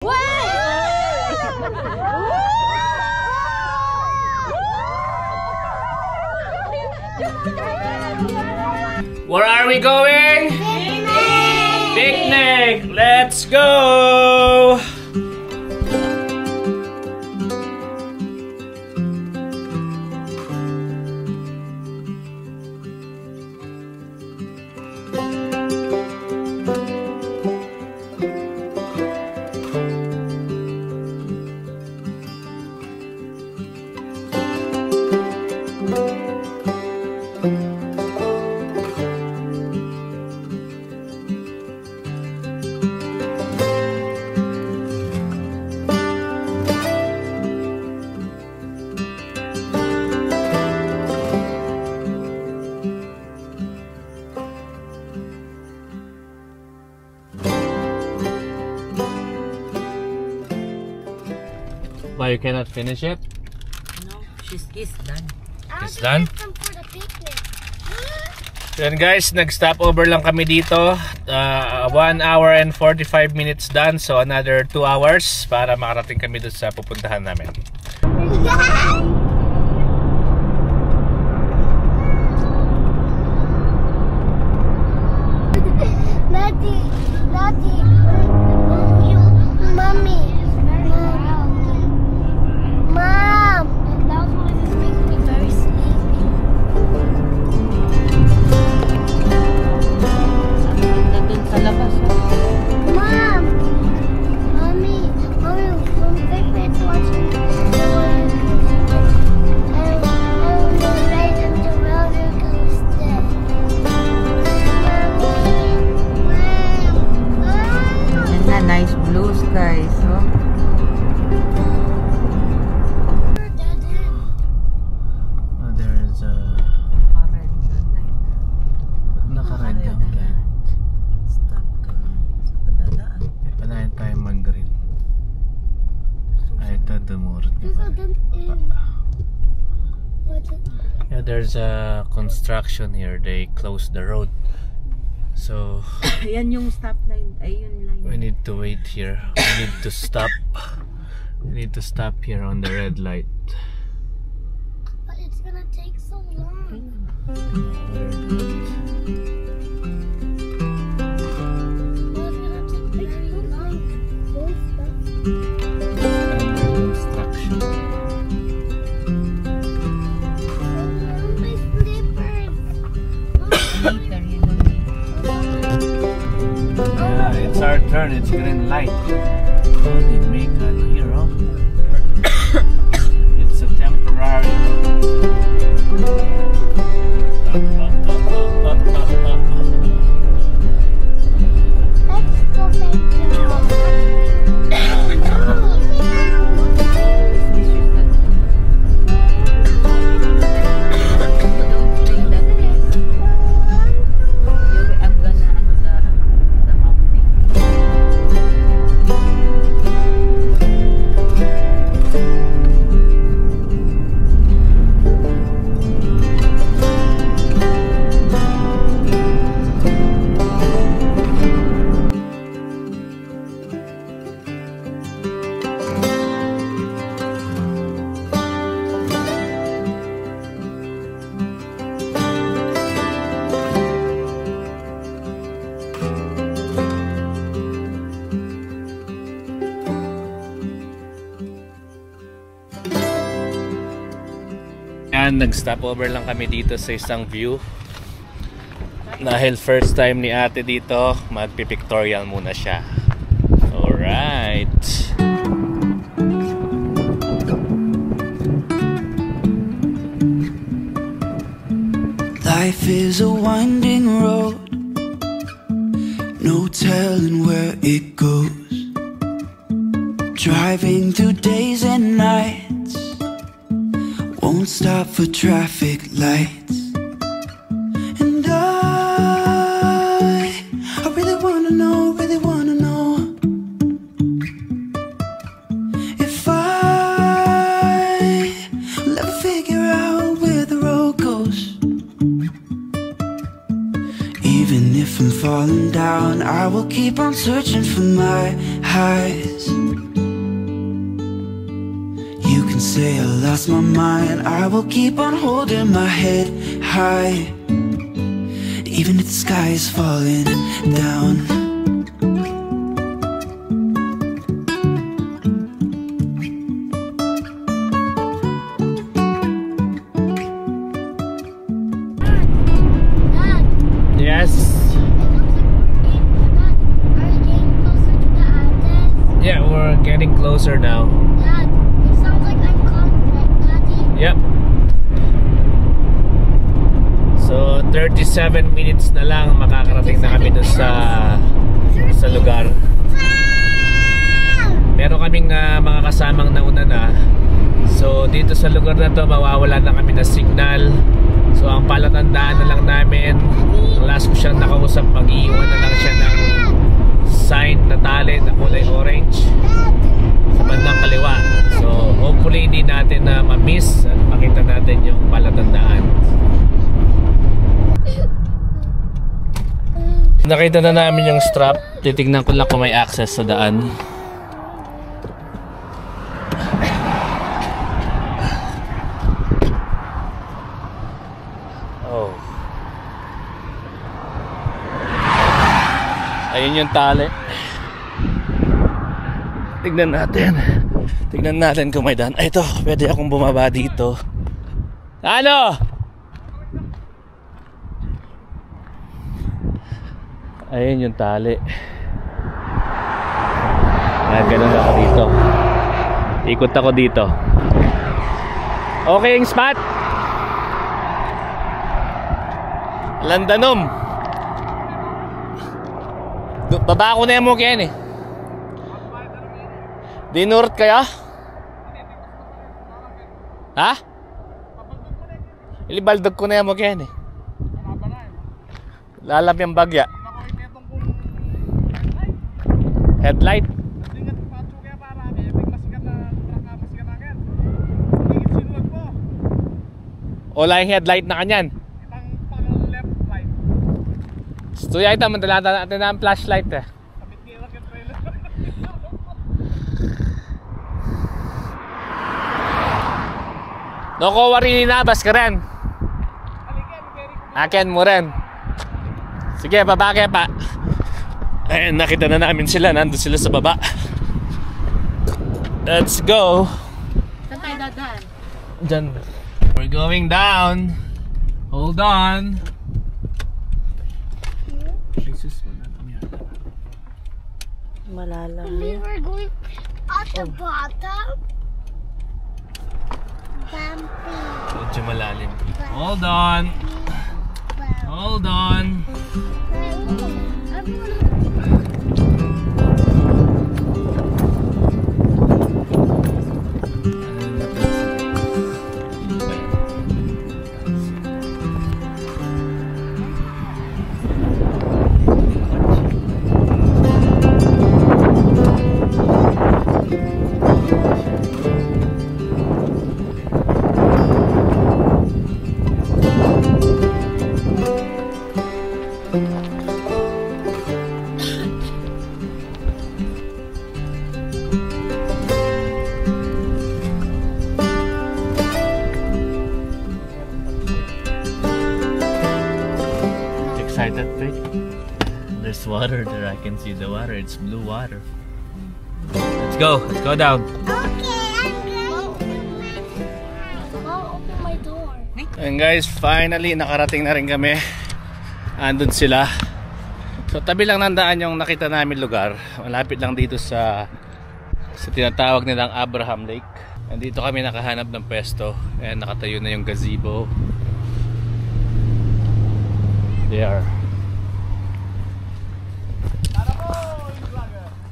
Where are we going? Picnic! Picnic! Let's go! Why, you cannot finish it? No, he's done. He's done? Yan guys, nag-stop over lang kami dito. 1 hour and 45 minutes done. So another 2 hours para makarating kami doon sa pupuntahan namin. Daddy, Mommy. Mom! That noise makes me very sleepy. Nandun sa labas. Mom! Mommy, when Pippa's watching the roller coaster, I want to ride on the roller coaster. And that nice blue skies, no? Yeah, there's a construction here. They closed the road, so yan yung stop line. Ay, yun line. we need to wait here. We need to stop. We need to stop here on the red light. But it's gonna take so long. Yeah, it's our turn. It's green light. Oh, they make a hero. It's a temporary. Let's go make Nag-stop over lang kami dito sa isang view dahil first time ni ate dito, magpipictorial muna siya. Alright. Life is a winding road, no telling where it goes. Driving through days and nights, won't stop for traffic lights. And I really wanna know if I'll ever figure out where the road goes. Even if I'm falling down, I will keep on searching for my highs. say I lost my mind, I will keep on holding my head high, even if the sky is falling down. Yes. Yeah, we're getting closer now. Dad, it sounds like I'm calling like Daddy. Yep. So 37 minutes na lang makakarating na kami dun sa lugar. Meron kaming mga kasamang nauna na. So dito sa lugar na to mawawala na kami ng signal. So ang palatandaan na lang namin, ang last ko siyang nakausap, mag-iiwan na lang siya ng sign na tali na kulay orange sa bandang kaliwa. So hopefully hindi natin na ma-miss at makita natin yung palatandaan. Nakita na namin yung strap. Titignan ko lang kung may access sa daan. Oh. Ayun yung tali. Tignan natin. Tignan natin kung may daan. Ay, ito, pwede akong bumaba dito. Ano? Ayun yung tali. Ganun ako dito. Ikot ako dito. Okay yung spot. Landanom. Baba ko na yung mukha eh. Dinurot kaya? Ha? Ilibaldog ko na yung mukha eh. Lalap yung bagya. Headlight. Wala yung headlight na kanyan. So ya, ito mandala natin ang flashlight eh. No ko wari nabas ka rin. Akin mo rin. Sige, babake pa. Ayun, nakita na namin sila. Nandun sila sa baba. Let's go. Saan tayo dadaan? Diyan. We're going down. Hold on. Malalam We yun. were going at the bottom. Bumpy. Medyo malalim. Hold on. Hold on. Excited, Vic? There's water there. I can see the water. It's blue water. Let's go. Let's go down. I'll open my door. And guys, finally nakarating na rin kami. Andun sila. So tabi lang ng daan yung nakita namin lugar. Malapit lang dito sa tinatawag nilang Abraham Lake. Andito kami nakahanap ng pwesto. And nakatayo na yung gazebo. There.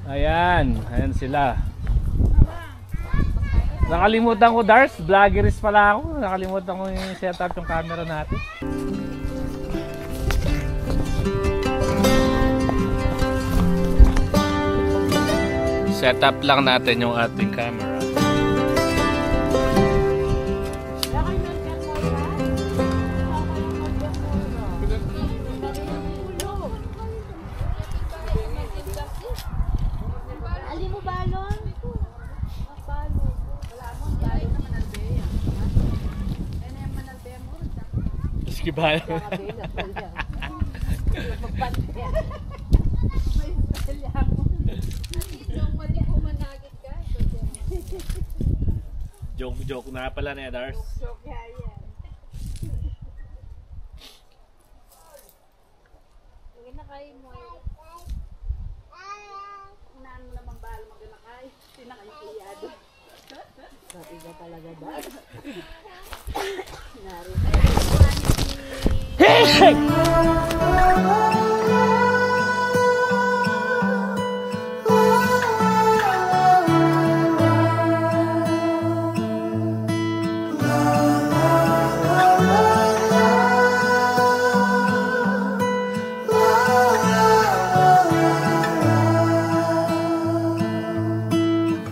Ayan, ayan sila. Nakalimutan ko, Dars, vloggeris pala ako. Nakalimutan ko yung setup yung camera natin. Setup lang natin yung ating camera. Iba. Joke na pala ni Adars.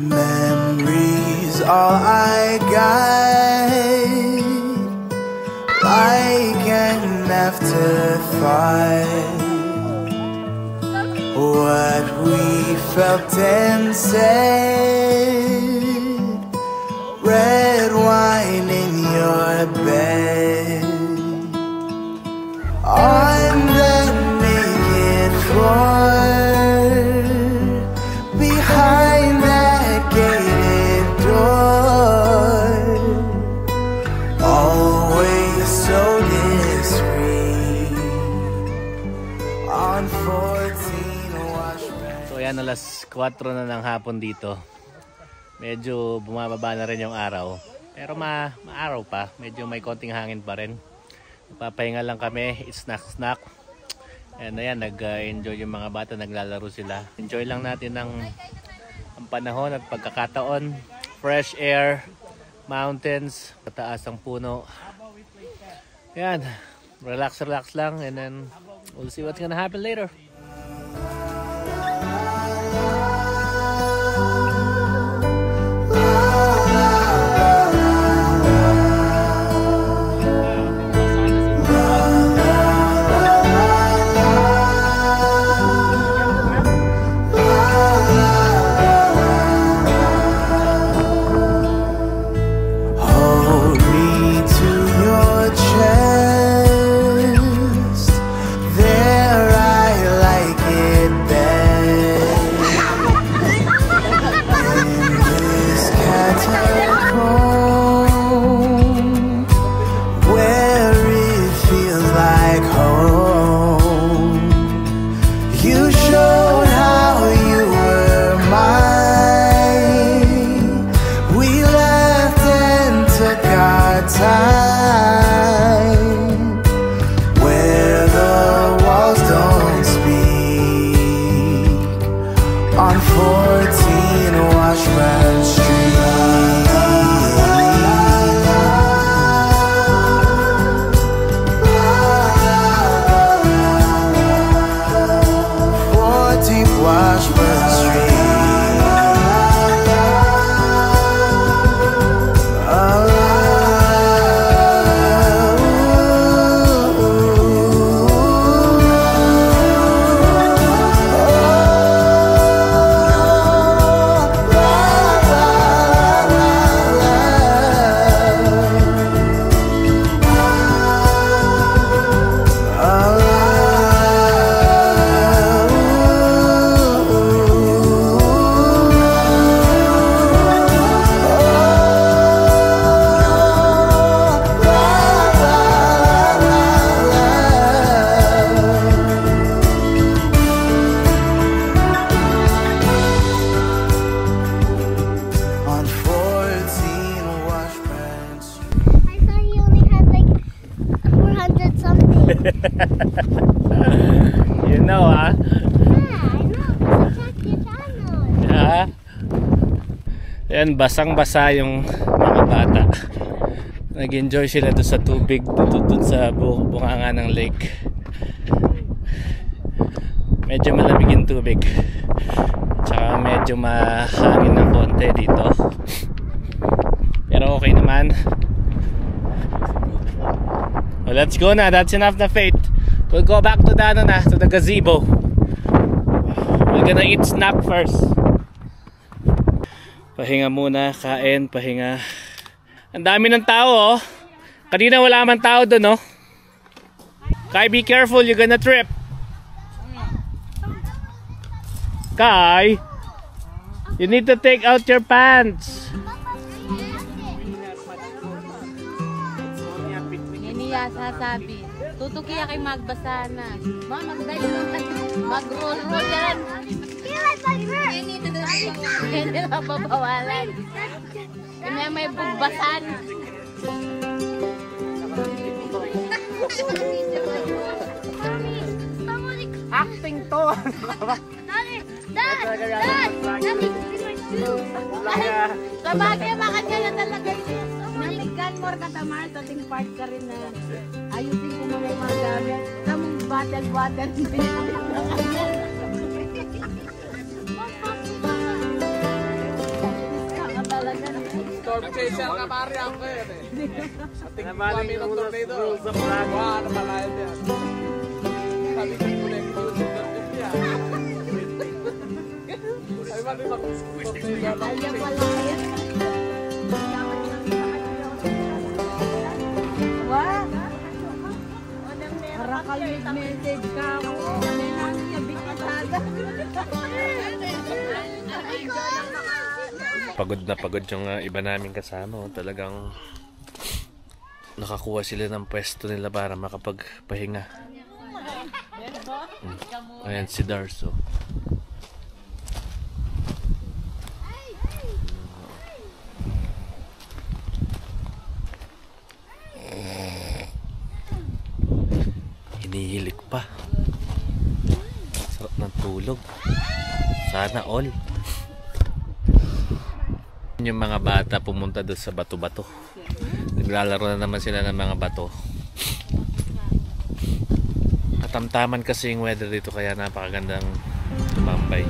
Memories all I got, like an afterthought. What we felt and said, red wine in your bed, on the naked floor, behind that gated door, always so discreet, on 14 washback. So yan, alas 4 na ng hapon dito. Medyo bumababa na rin yung araw. Pero maaraw pa. Medyo may konting hangin pa rin. Papahinga lang kami. It's snack. And ayan, nag-enjoy yung mga bata. Naglalaro sila. Enjoy lang natin ang panahon at pagkakataon. Fresh air, mountains, pataas ang puno. Ayan, relax lang. And then we'll see what's gonna happen later. You know, huh? Yeah, I know. Check your channel. Yeah. Yan, basang-basa yung mga bata. Nag-enjoy sila doon sa tubig, doon sa bunganga ng lake. Medyo malamig yung tubig. Tsaka medyo mahangin ng konti dito. Pero okay naman. Well, let's go na. That's enough na faith. We'll go back to the gazebo. We're gonna eat snack first. Pahinga muna, kain, pahinga. Ang dami ng tao, oh. Kanina wala man tao doon, oh. Kai, be careful, you're gonna trip. Kai, you need to take out your pants. Hindi niya sasabi. Tutukiya kay magbasa na. Ma, mag-roll yan. Hindi na babawalan. Hindi may bugbasan. Acting to. Dad! Sabagay, bakit kaya talaga yun? Naliggan mo ka tamar, tating part ka rin na ayusin ko muna yung mga gamit. Tamang battle. Storm chaser ka pare ako eh. Ating kami ng tornado. Wah, napalayan yan. Sabi ko muna yung music ng India. Ay, mali ba kung Kaya pala yan. Wow! Para message ka ako. Ano lang yabit ka talaga. Pagod yung iba namin kasama. Talagang nakakuha sila ng pwesto nila para makapagpahinga. Ayan si Darso. Hinihilik pa. Sarap ng tulog. Sana all. Yung mga bata pumunta doon sa bato-bato. Naglalaro na naman sila ng mga bato. Katamtaman kasi yung weather dito kaya napakagandang tumambay.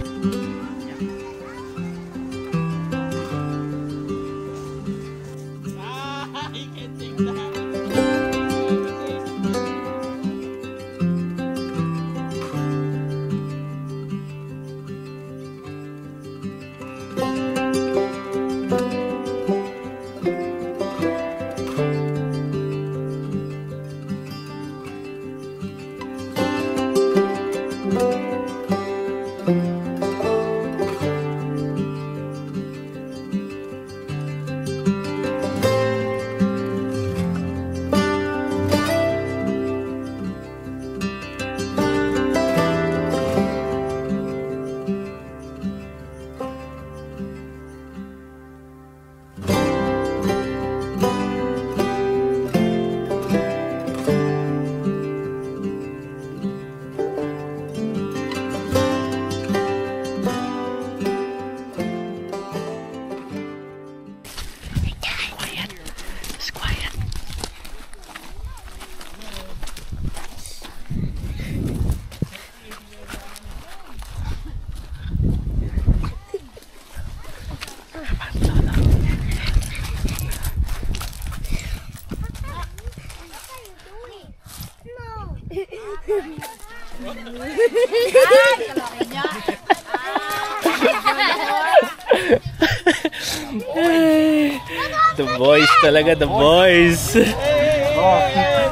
The boys talaga, the boys.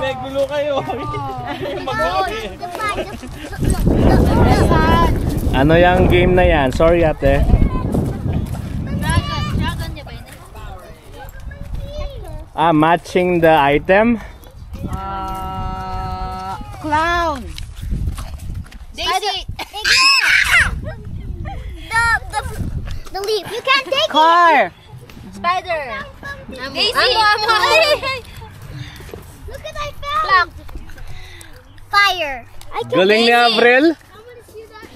may gulo kayo. Ano yung game na yan? Sorry ate. Matching the item. Clown. Daisy! The leaf. You can't take Car. Spider. Daisy! Look at I found! Fire. Galing ni Avril.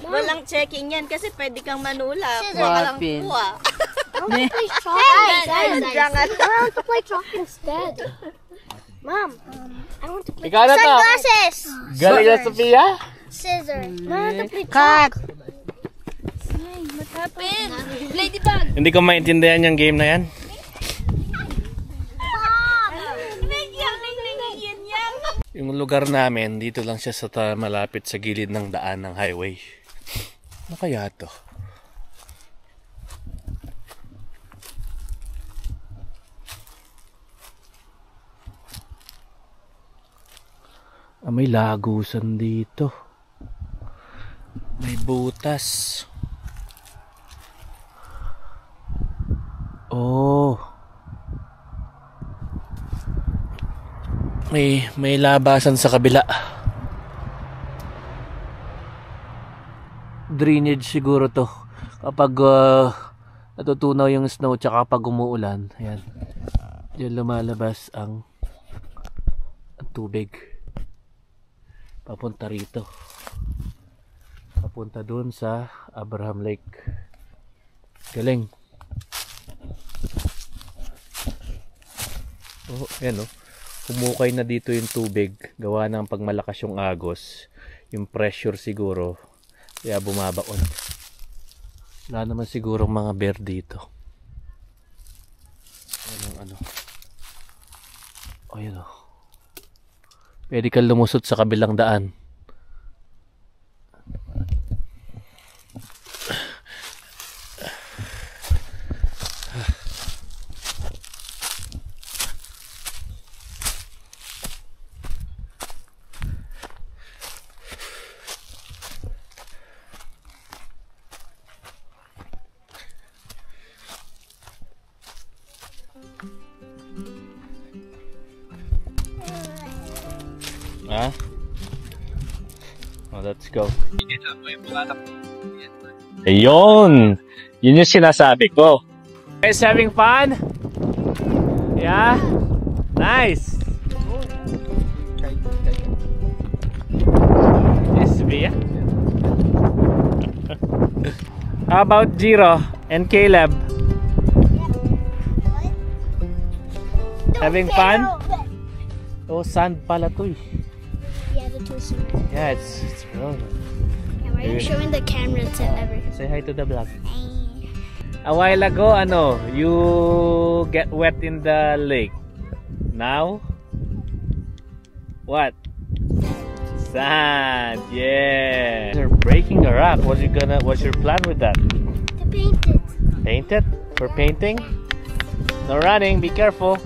Walang checking yan kasi pwede kang manulap. Scissors. Wala lang Wapin. kuha. I want to play chalk. I want to play chalk instead. Mom, I want to play Ikaw na to. sunglasses. Galing na Sophia. Scissors. I want to play Cut. chalk. What happened? Ladybug. Hindi ko maintindihan yung game na yan. Yung lugar namin, dito lang siya sa malapit sa gilid ng daan ng highway. Ano kaya to? May lagusan dito. May butas. Oh. May labasan sa kabila. Drainage siguro to. Kapag natutunaw yung snow tsaka kapag umuulan, ayan. Diyan lumalabas ang tubig. Papunta rito. Papunta dun sa Abraham Lake. Galing. Oh, ayan oh. Humukay na dito yung tubig. Gawa ng pagmalakas yung agos. Yung pressure siguro. Kaya bumabaon. Wala naman siguro mga bear dito. Ano. Oh, yun oh. Pwede kang lumusot sa kabilang daan. Oh, let's go. Ayun! Yun yung sinasabi ko. Guys, having fun? Yeah? Nice! Yes, Bia. How about Jiro and Caleb? Having fun? Oh, sand pala to eh. Yeah, the two swimmers. Yeah, it's real. Yeah, why are you showing the camera to everyone? Say hi to the vlog. A while ago, you get wet in the lake. Now, what? Sand. Yeah. They're breaking a rock. What's your plan with that? To paint it. Paint it? For painting? No running. Be careful.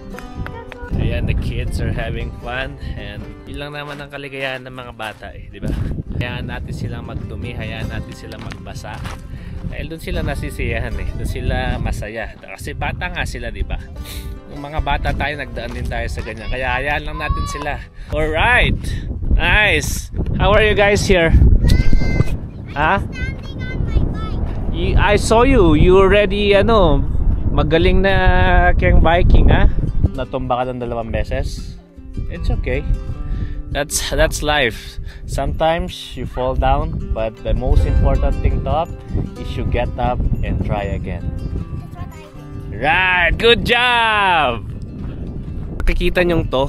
Ayan, the kids are having fun and yun lang naman ang kaligayahan ng mga bata eh, di ba? Hayaan natin silang magdumi, hayaan natin silang magbasa. Dahil doon sila nasisiyahan eh, doon sila masaya. Kasi bata nga sila, di ba? Yung mga bata tayo, nagdaan din tayo sa ganyan. Kaya hayaan lang natin sila. Alright! Nice! How are you guys here? Ha? I saw you. You already, magaling na kayang biking, ha? Natumba ka ng 2 beses. It's okay. That's life. Sometimes you fall down, but the most important thing is you get up and try again. Right, good job. Nakikita nyo to.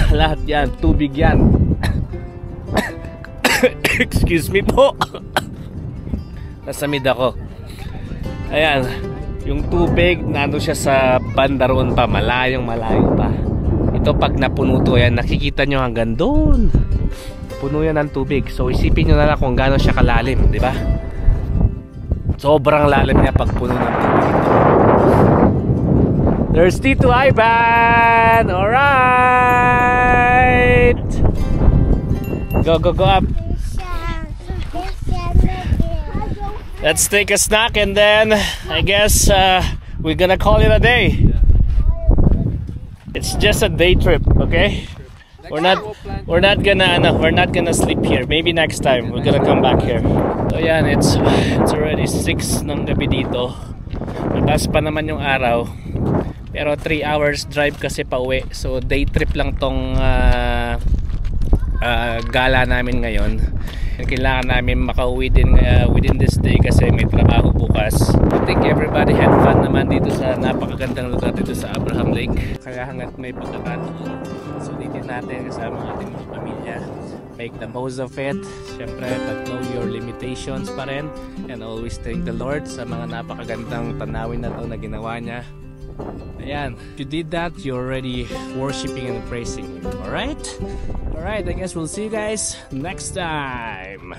Lahat yan, tubig yan. Excuse me po. Nasamid ako. Ayan. Yung tubig, nando siya sa banda roon pa, malayong malayo pa. Ito pag napuno to yan, nakikita nyo hanggang doon. Puno yan ng tubig. So isipin nyo na lang kung gaano siya kalalim, di ba? Sobrang lalim niya pag puno ng tubig ito. There's Tito Ivan! Alright! Go up! Let's take a snack and then I guess we're gonna call it a day. It's just a day trip, okay? We're not gonna sleep here. Maybe next time we're gonna come back here. So yan, it's already 6 ng gabi dito. Mataas pa naman yung araw. Pero 3 hours drive kasi pauwi. So day trip lang tong gala namin ngayon. Kailangan namin makauwi din within this day kasi may trabaho bukas. I think everybody had fun naman dito sa napakagandang lugar dito sa Abraham Lake. Kaya hanggat may pagkakataon, sulitin natin kasama ating mga pamilya. Make the most of it. Siyempre, know your limitations pa rin. And always thank the Lord sa mga napakagandang tanawin na ito na ginawa niya. Ayan, if you did that, you're already worshiping and praising Him. Alright? Alright, I guess we'll see you guys next time.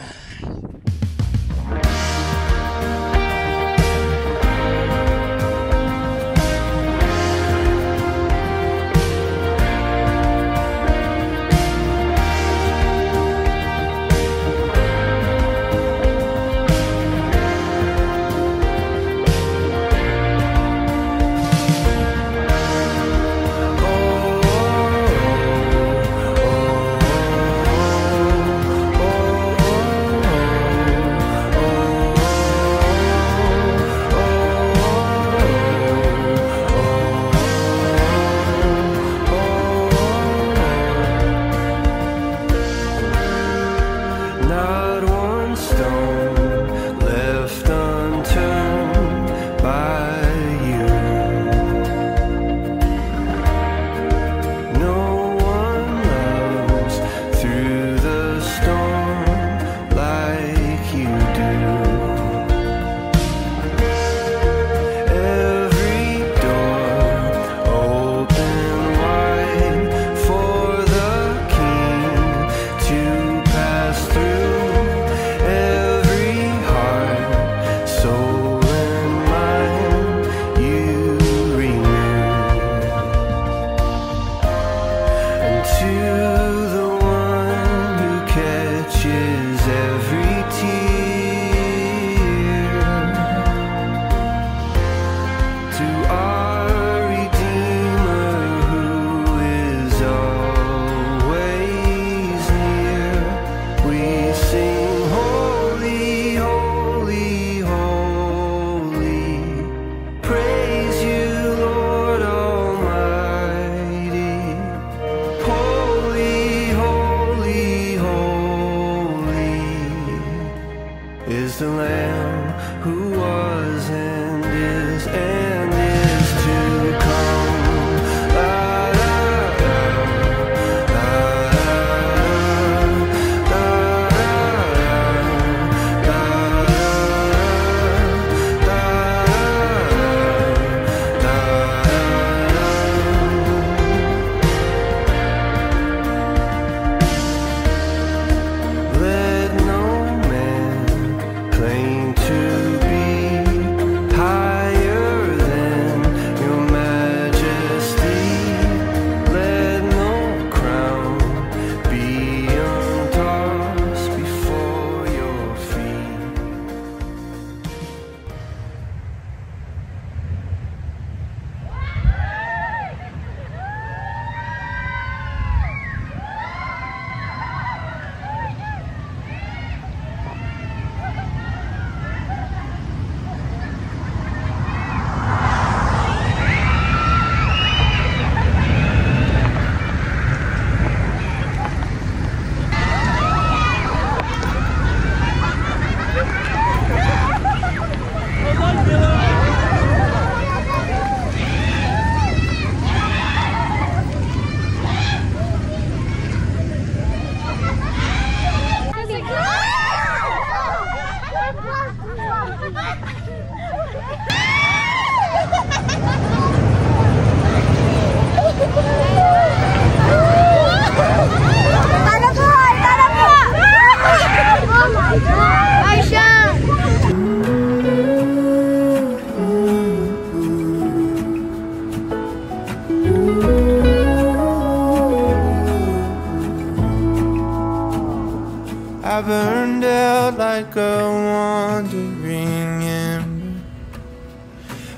a wandering ember.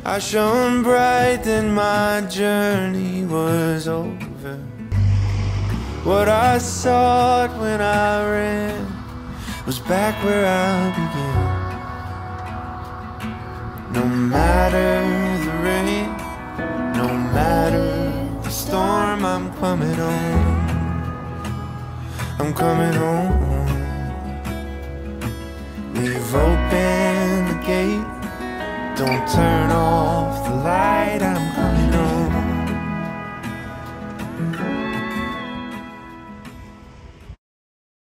I shone bright, then my journey was over. What I sought when I ran was back where I began. No matter the rain, no matter the storm, I'm coming home. I'm coming home. Leave open the gate, don't turn off the light, I'm coming.